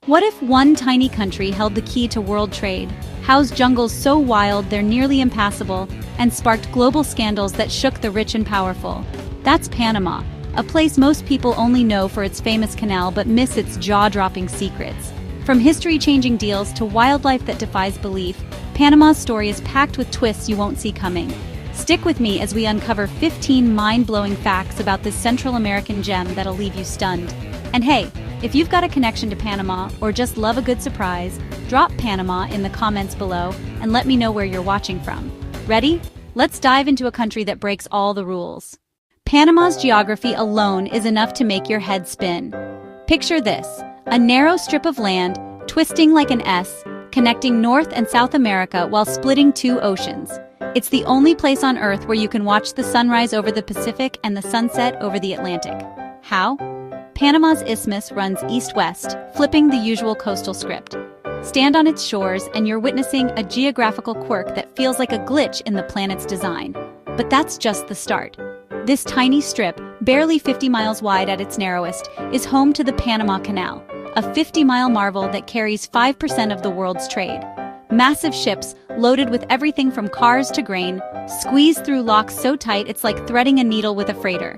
What if one tiny country held the key to world trade, housed jungles so wild they're nearly impassable, and sparked global scandals that shook the rich and powerful? That's Panama, a place most people only know for its famous canal but miss its jaw-dropping secrets. From history-changing deals to wildlife that defies belief, Panama's story is packed with twists you won't see coming. Stick with me as we uncover 15 mind-blowing facts about this Central American gem that'll leave you stunned. And hey, if you've got a connection to Panama or just love a good surprise, drop Panama in the comments below and let me know where you're watching from. Ready? Let's dive into a country that breaks all the rules. Panama's geography alone is enough to make your head spin. Picture this, a narrow strip of land, twisting like an S, connecting North and South America while splitting two oceans. It's the only place on Earth where you can watch the sunrise over the Pacific and the sunset over the Atlantic. How? Panama's isthmus runs east-west, flipping the usual coastal script. Stand on its shores and you're witnessing a geographical quirk that feels like a glitch in the planet's design. But that's just the start. This tiny strip, barely 50 miles wide at its narrowest, is home to the Panama Canal, a 50-mile marvel that carries 5% of the world's trade. Massive ships, loaded with everything from cars to grain, squeeze through locks so tight it's like threading a needle with a freighter.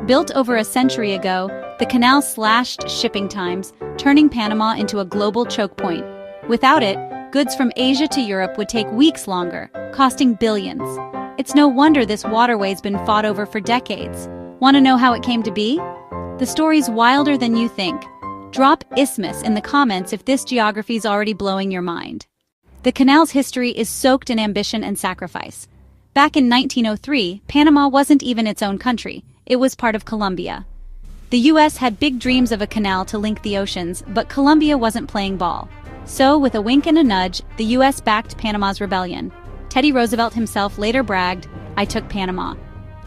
Built over a century ago, the canal slashed shipping times, turning Panama into a global choke point. Without it, goods from Asia to Europe would take weeks longer, costing billions. It's no wonder this waterway's been fought over for decades. Want to know how it came to be? The story's wilder than you think. Drop isthmus in the comments if this geography's already blowing your mind. The canal's history is soaked in ambition and sacrifice. Back in 1903, Panama wasn't even its own country. It was part of Colombia. The US had big dreams of a canal to link the oceans, but Colombia wasn't playing ball. So, with a wink and a nudge, the US backed Panama's rebellion. Teddy Roosevelt himself later bragged, "I took Panama."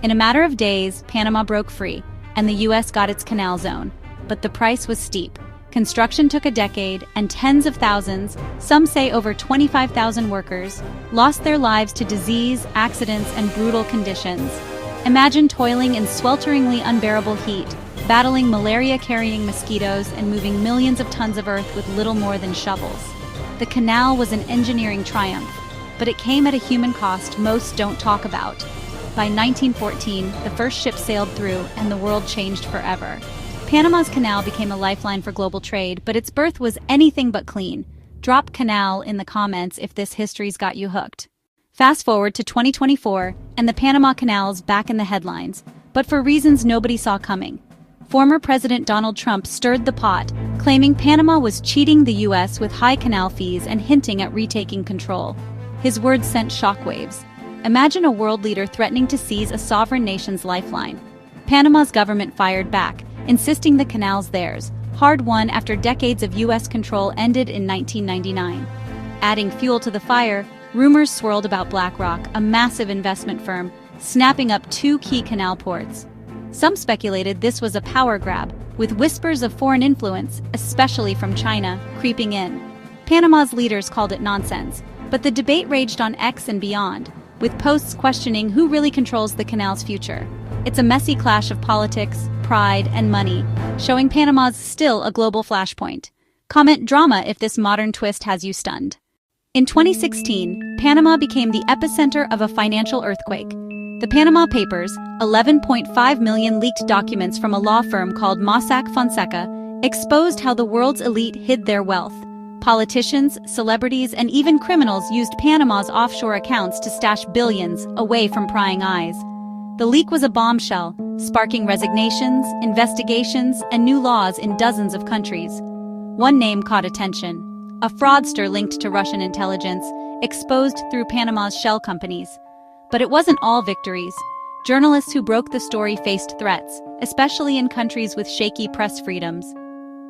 In a matter of days, Panama broke free, and the US got its canal zone. But the price was steep. Construction took a decade, and tens of thousands, some say over 25,000 workers, lost their lives to disease, accidents, and brutal conditions. Imagine toiling in swelteringly unbearable heat, battling malaria-carrying mosquitoes and moving millions of tons of earth with little more than shovels. The canal was an engineering triumph, but it came at a human cost most don't talk about. By 1914, the first ship sailed through and the world changed forever. Panama's canal became a lifeline for global trade, but its birth was anything but clean. Drop canal in the comments if this history's got you hooked. Fast forward to 2024, and the Panama Canal's back in the headlines, but for reasons nobody saw coming. Former President Donald Trump stirred the pot, claiming Panama was cheating the US with high canal fees and hinting at retaking control. His words sent shockwaves. Imagine a world leader threatening to seize a sovereign nation's lifeline. Panama's government fired back, insisting the canal's theirs, hard-won after decades of US control ended in 1999. Adding fuel to the fire, rumors swirled about BlackRock, a massive investment firm, snapping up two key canal ports. Some speculated this was a power grab, with whispers of foreign influence, especially from China, creeping in. Panama's leaders called it nonsense, but the debate raged on X and beyond, with posts questioning who really controls the canal's future. It's a messy clash of politics, pride, and money, showing Panama's still a global flashpoint. Comment drama if this modern twist has you stunned. In 2016, Panama became the epicenter of a financial earthquake. The Panama Papers, 11.5 million leaked documents from a law firm called Mossack Fonseca, exposed how the world's elite hid their wealth. Politicians, celebrities, and even criminals used Panama's offshore accounts to stash billions away from prying eyes. The leak was a bombshell, sparking resignations, investigations, and new laws in dozens of countries. One name caught attention. A fraudster linked to Russian intelligence, exposed through Panama's shell companies. But it wasn't all victories. Journalists who broke the story faced threats, especially in countries with shaky press freedoms.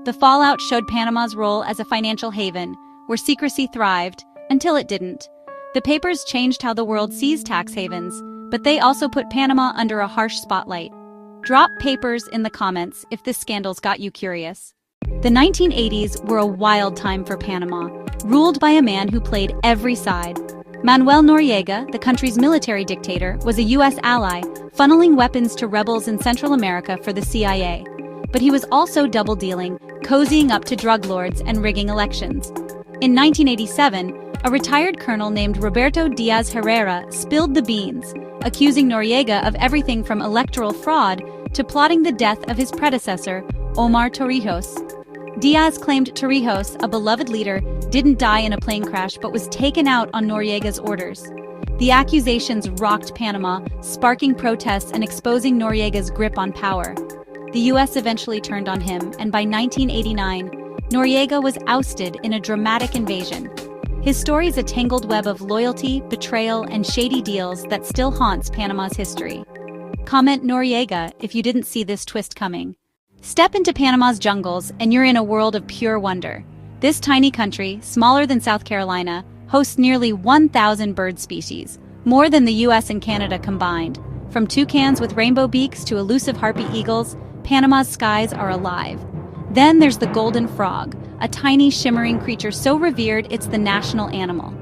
The fallout showed Panama's role as a financial haven, where secrecy thrived, until it didn't. The papers changed how the world sees tax havens, but they also put Panama under a harsh spotlight. Drop papers in the comments if this scandal's got you curious. The 1980s were a wild time for Panama, ruled by a man who played every side. Manuel Noriega, the country's military dictator, was a U.S. ally, funneling weapons to rebels in Central America for the CIA. But he was also double-dealing, cozying up to drug lords and rigging elections. In 1987, a retired colonel named Roberto Diaz Herrera spilled the beans, accusing Noriega of everything from electoral fraud to plotting the death of his predecessor, Omar Torrijos. Diaz claimed Torrijos, a beloved leader, didn't die in a plane crash but was taken out on Noriega's orders. The accusations rocked Panama, sparking protests and exposing Noriega's grip on power. The U.S. eventually turned on him, and by 1989, Noriega was ousted in a dramatic invasion. His story is a tangled web of loyalty, betrayal, and shady deals that still haunts Panama's history. Comment Noriega if you didn't see this twist coming. Step into Panama's jungles and you're in a world of pure wonder. This tiny country, smaller than South Carolina, hosts nearly 1,000 bird species, more than the US and Canada combined. From toucans with rainbow beaks to elusive harpy eagles, Panama's skies are alive. Then there's the golden frog, a tiny shimmering creature so revered it's the national animal.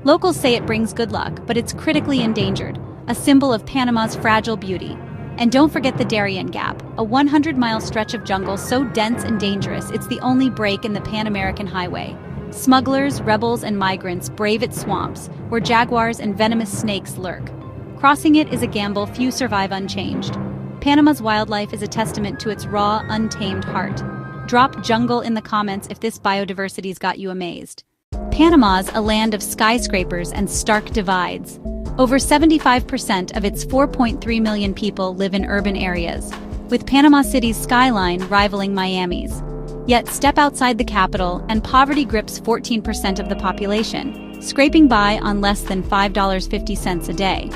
Locals say it brings good luck, but it's critically endangered, a symbol of Panama's fragile beauty. And don't forget the Darien Gap, a 100-mile stretch of jungle so dense and dangerous it's the only break in the Pan-American highway. Smugglers, rebels, and migrants brave its swamps, where jaguars and venomous snakes lurk. Crossing it is a gamble few survive unchanged. Panama's wildlife is a testament to its raw, untamed heart. Drop jungle in the comments if this biodiversity's got you amazed. Panama's a land of skyscrapers and stark divides. Over 75% of its 4.3 million people live in urban areas, with Panama City's skyline rivaling Miami's. Yet step outside the capital and poverty grips 14% of the population, scraping by on less than $5.50 a day.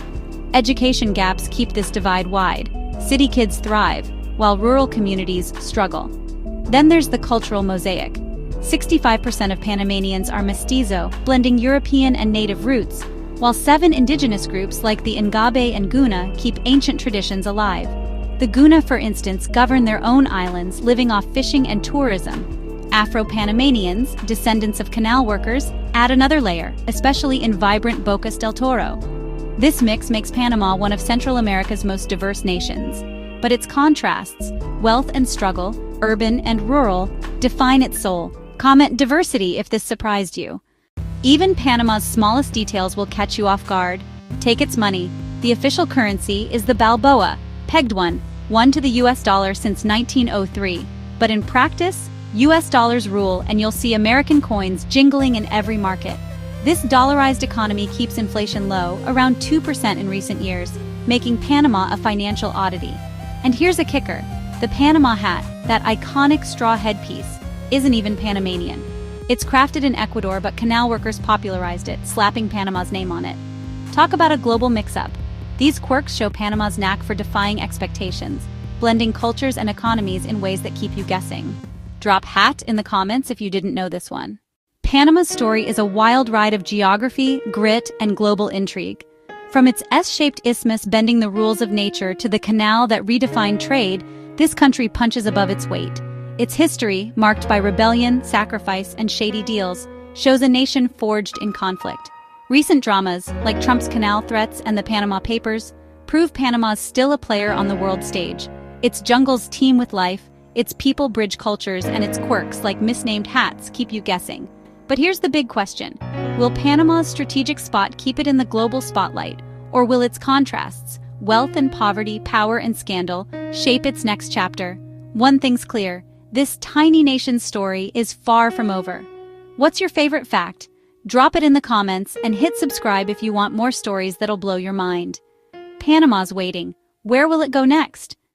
Education gaps keep this divide wide. City kids thrive, while rural communities struggle. Then there's the cultural mosaic. 65% of Panamanians are mestizo, blending European and native roots, while 7 indigenous groups like the Ngabe and Guna keep ancient traditions alive. The Guna, for instance, govern their own islands, living off fishing and tourism. Afro-Panamanians, descendants of canal workers, add another layer, especially in vibrant Bocas del Toro. This mix makes Panama one of Central America's most diverse nations. But its contrasts, wealth and struggle, urban and rural, define its soul. Comment diversity if this surprised you. Even Panama's smallest details will catch you off guard. Take its money. The official currency is the Balboa, pegged one to the US dollar since 1903. But in practice, US dollars rule and you'll see American coins jingling in every market. This dollarized economy keeps inflation low, around 2% in recent years, making Panama a financial oddity. And here's a kicker. The Panama hat, that iconic straw headpiece, isn't even Panamanian. It's crafted in Ecuador, but canal workers popularized it, slapping Panama's name on it. Talk about a global mix-up. These quirks show Panama's knack for defying expectations, blending cultures and economies in ways that keep you guessing. Drop hat in the comments if you didn't know this one. Panama's story is a wild ride of geography, grit, and global intrigue. From its S-shaped isthmus bending the rules of nature to the canal that redefined trade, this country punches above its weight. Its history, marked by rebellion, sacrifice, and shady deals, shows a nation forged in conflict. Recent dramas, like Trump's canal threats and the Panama Papers, prove Panama's still a player on the world stage. Its jungles teem with life, its people bridge cultures, and its quirks, like misnamed hats, keep you guessing. But here's the big question. Will Panama's strategic spot keep it in the global spotlight, or will its contrasts, wealth and poverty, power and scandal, shape its next chapter? One thing's clear. This tiny nation's story is far from over. What's your favorite fact? Drop it in the comments and hit subscribe if you want more stories that'll blow your mind. Panama's waiting. Where will it go next?